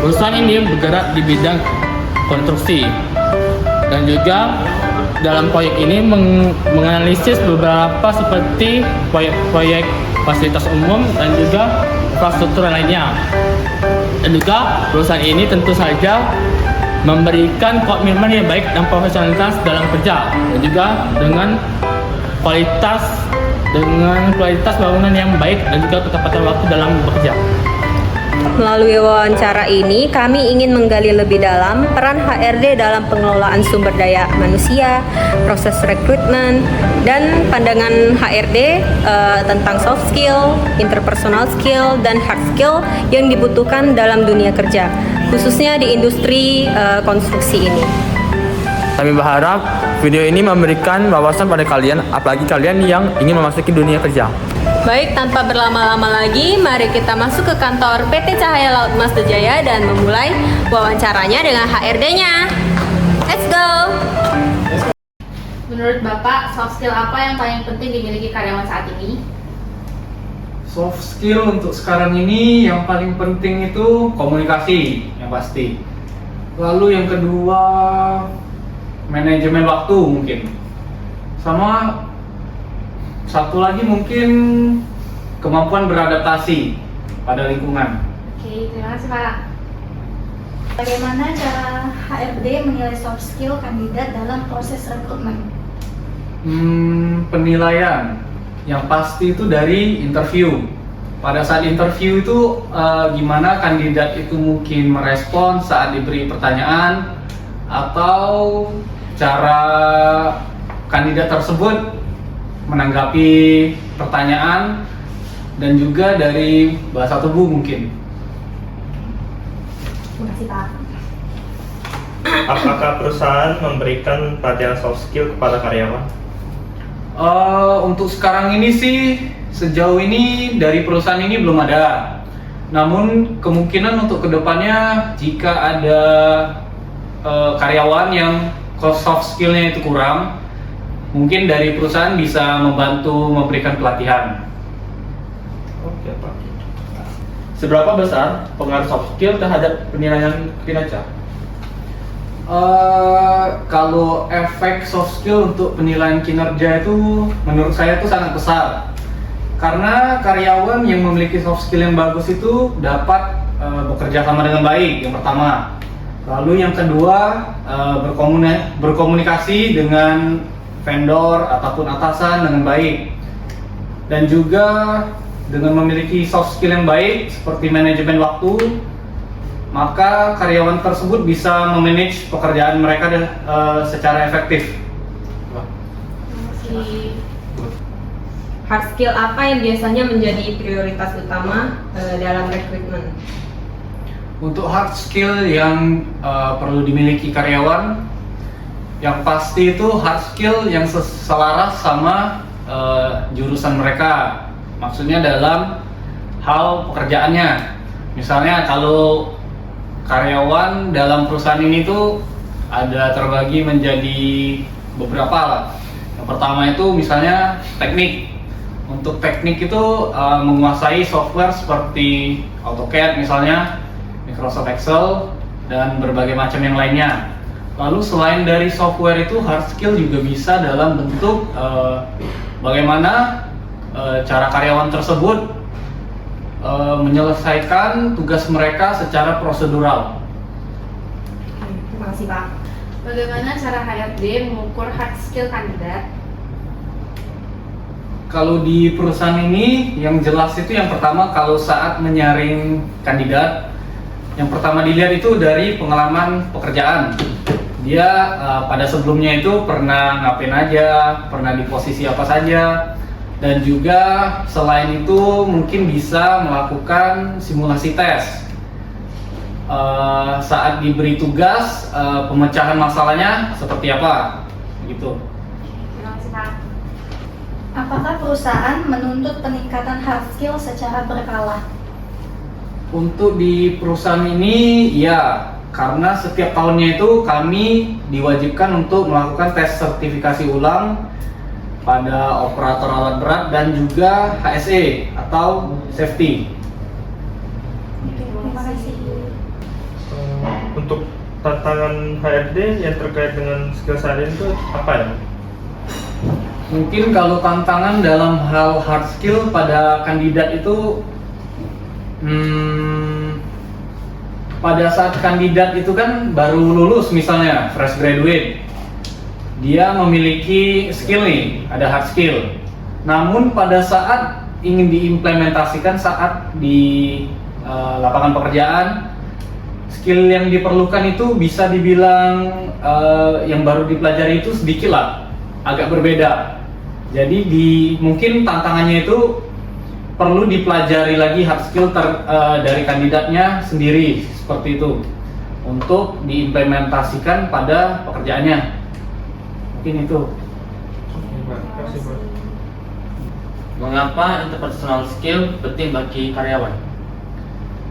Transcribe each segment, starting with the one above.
Perusahaan ini bergerak di bidang konstruksi dan juga dalam proyek ini menganalisis beberapa seperti proyek-proyek fasilitas umum dan juga infrastruktur lainnya. Dan juga perusahaan ini tentu saja memberikan komitmen yang baik dan profesionalitas dalam kerja dan juga dengan kualitas bangunan yang baik dan juga ketepatan waktu dalam bekerja. Melalui wawancara ini, kami ingin menggali lebih dalam peran HRD dalam pengelolaan sumber daya manusia, proses rekrutmen, dan pandangan HRD tentang soft skill, interpersonal skill, dan hard skill yang dibutuhkan dalam dunia kerja, khususnya di industri konstruksi ini. Kami berharap video ini memberikan wawasan pada kalian, apalagi kalian yang ingin memasuki dunia kerja. Baik, tanpa berlama-lama lagi, mari kita masuk ke kantor PT Cahaya Laut Mazda Jaya dan memulai wawancaranya dengan HRD-nya. Let's go! Menurut Bapak, soft skill apa yang paling penting dimiliki karyawan saat ini? Soft skill untuk sekarang ini yang paling penting itu komunikasi yang pasti. Lalu yang kedua manajemen waktu mungkin. Sama satu lagi mungkin kemampuan beradaptasi pada lingkungan. Oke, terima kasih Pak. Bagaimana cara HRD menilai soft skill kandidat dalam proses rekrutmen? Penilaian yang pasti itu dari interview. Pada saat interview itu gimana kandidat itu mungkin merespon saat diberi pertanyaan atau cara kandidat tersebut menanggapi pertanyaan dan juga dari bahasa tubuh mungkin. Terima kasih Pak. Apakah perusahaan memberikan pelatihan soft skill kepada karyawan? Untuk sekarang ini sih sejauh ini dari perusahaan ini belum ada. Namun kemungkinan untuk kedepannya jika ada karyawan yang soft skillnya itu kurang, mungkin dari perusahaan bisa membantu memberikan pelatihan. Oke Pak. Seberapa besar pengaruh soft skill terhadap penilaian kinerja? Kalau efek soft skill untuk penilaian kinerja itu menurut saya itu sangat besar. Karena karyawan yang memiliki soft skill yang bagus itu dapat bekerja sama dengan baik, yang pertama. Lalu yang kedua, berkomunikasi dengan vendor ataupun atasan dengan baik. Dan juga dengan memiliki soft skill yang baik seperti manajemen waktu, maka karyawan tersebut bisa memanage pekerjaan mereka secara efektif. Terima kasih. Hard skill apa yang biasanya menjadi prioritas utama dalam rekrutmen? Untuk hard skill yang perlu dimiliki karyawan, yang pasti itu hard skill yang selaras sama jurusan mereka. Maksudnya dalam hal pekerjaannya. Misalnya kalau karyawan dalam perusahaan ini tuh ada terbagi menjadi beberapa lah. Yang pertama itu misalnya teknik. Untuk teknik itu menguasai software seperti AutoCAD misalnya, Microsoft Excel, dan berbagai macam yang lainnya. Lalu selain dari software itu, hard skill juga bisa dalam bentuk bagaimana cara karyawan tersebut menyelesaikan tugas mereka secara prosedural. Terima kasih Pak. Bagaimana cara HRD mengukur hard skill kandidat? Kalau di perusahaan ini yang jelas itu yang pertama kalau saat menyaring kandidat, yang pertama dilihat itu dari pengalaman pekerjaan. Dia pada sebelumnya itu pernah ngapain aja, pernah di posisi apa saja, dan juga selain itu mungkin bisa melakukan simulasi tes. Saat diberi tugas, pemecahan masalahnya seperti apa, gitu. Terima kasih Pak. Apakah perusahaan menuntut peningkatan hard skill secara berkala? Untuk di perusahaan ini, ya, karena setiap tahunnya itu kami diwajibkan untuk melakukan tes sertifikasi ulang pada operator alat berat dan juga HSE atau safety. Terima kasih. untuk tantangan HRD yang terkait dengan skill sehari itu apa ya? Mungkin kalau tantangan dalam hal hard skill pada kandidat itu pada saat kandidat itu kan baru lulus misalnya fresh graduate, dia memiliki skill nih, ada hard skill. Namun pada saat ingin diimplementasikan saat di lapangan pekerjaan, skill yang diperlukan itu bisa dibilang yang baru dipelajari itu sedikit lah, agak berbeda. Jadi mungkin tantangannya itu perlu dipelajari lagi hard skill dari kandidatnya sendiri seperti itu untuk diimplementasikan pada pekerjaannya. Mungkin itu. Terima kasih, Bro. Mengapa interpersonal skill penting bagi karyawan?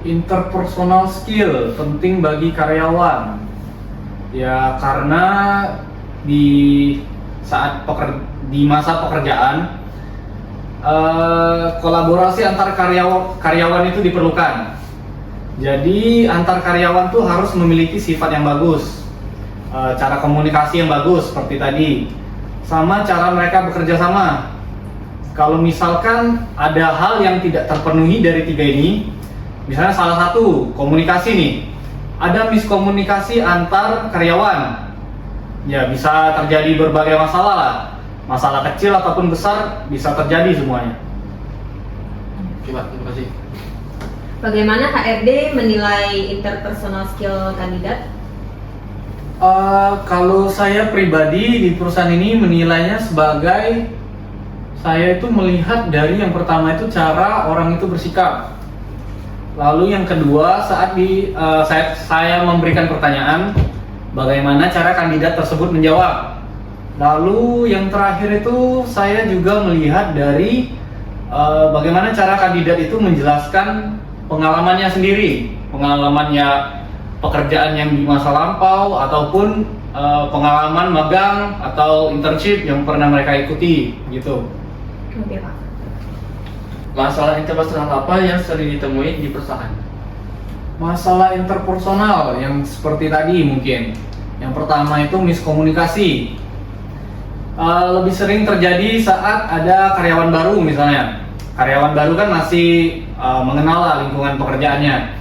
Interpersonal skill penting bagi karyawan. Ya karena di masa pekerjaan kolaborasi antar karyawan itu diperlukan. Jadi antar karyawan tuh harus memiliki sifat yang bagus, cara komunikasi yang bagus seperti tadi, sama cara mereka bekerja sama. Kalau misalkan ada hal yang tidak terpenuhi dari tiga ini, misalnya salah satu komunikasi nih, ada miskomunikasi antar karyawan, ya bisa terjadi berbagai masalah lah. Masalah kecil ataupun besar bisa terjadi semuanya. Oke, Pak, terima kasih. Bagaimana HRD menilai interpersonal skill kandidat? Kalau saya pribadi di perusahaan ini menilainya sebagai, saya itu melihat dari yang pertama itu cara orang itu bersikap. Lalu yang kedua saat saya memberikan pertanyaan, bagaimana cara kandidat tersebut menjawab. Lalu yang terakhir itu saya juga melihat dari bagaimana cara kandidat itu menjelaskan pengalamannya sendiri, pengalamannya pekerjaan yang di masa lampau ataupun pengalaman magang atau internship yang pernah mereka ikuti gitu. Oke, Pak. Masalah interpersonal apa yang sering ditemui di perusahaan? Masalah interpersonal yang seperti tadi mungkin. Yang pertama itu miskomunikasi. Lebih sering terjadi saat ada karyawan baru misalnya. Karyawan baru kan masih mengenal lah lingkungan pekerjaannya.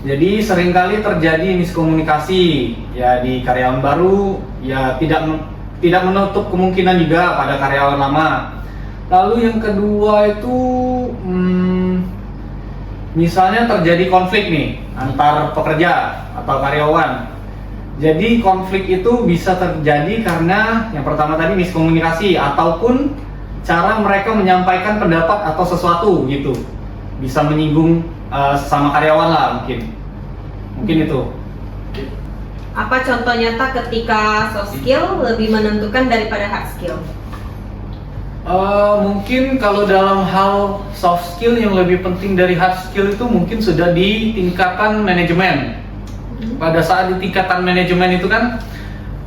Jadi seringkali terjadi miskomunikasi ya di karyawan baru, ya tidak menutup kemungkinan juga pada karyawan lama. Lalu yang kedua itu misalnya terjadi konflik nih antar pekerja atau karyawan. Jadi konflik itu bisa terjadi karena yang pertama tadi miskomunikasi ataupun cara mereka menyampaikan pendapat atau sesuatu gitu. Bisa menyinggung sesama karyawan lah mungkin itu. Apa contoh nyata ketika soft skill lebih menentukan daripada hard skill? Mungkin kalau dalam hal soft skill yang lebih penting dari hard skill itu mungkin sudah di tingkatan manajemen. Pada saat di tingkatan manajemen itu kan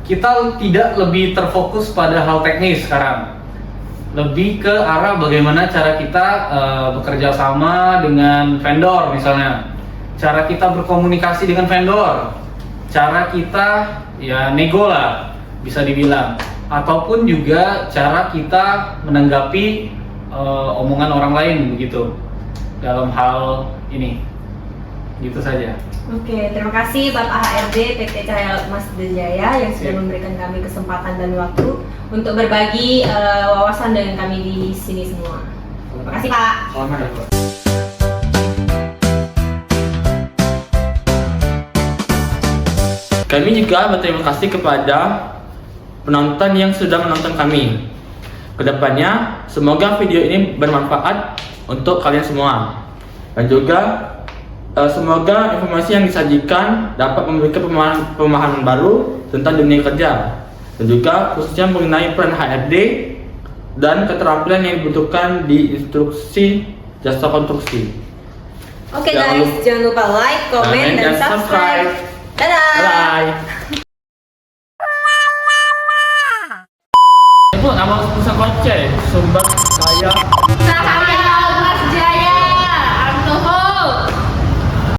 kita tidak lebih terfokus pada hal teknis sekarang, lebih ke arah bagaimana cara kita bekerja sama dengan vendor misalnya, cara kita berkomunikasi dengan vendor, cara kita ya nego lah bisa dibilang, ataupun juga cara kita menanggapi omongan orang lain begitu dalam hal ini. Gitu saja. Oke, terima kasih Bapak HRD PT Cahaya Mas Jaya yang sudah memberikan kami kesempatan dan waktu untuk berbagi wawasan dengan kami di sini semua. Terima kasih Pak. Selamat ya, Pak. Kami juga berterima kasih kepada penonton yang sudah menonton kami. Kedepannya, semoga video ini bermanfaat untuk kalian semua. Dan juga semoga informasi yang disajikan dapat memberikan pemahaman baru tentang dunia kerja. Dan juga khususnya mengenai peran HRD dan keterampilan yang dibutuhkan di instruksi jasa konstruksi. Oke guys, jangan lupa like, komen, dan subscribe. Dadah! Bye! Itu nama perusahaan Konce, sumber daya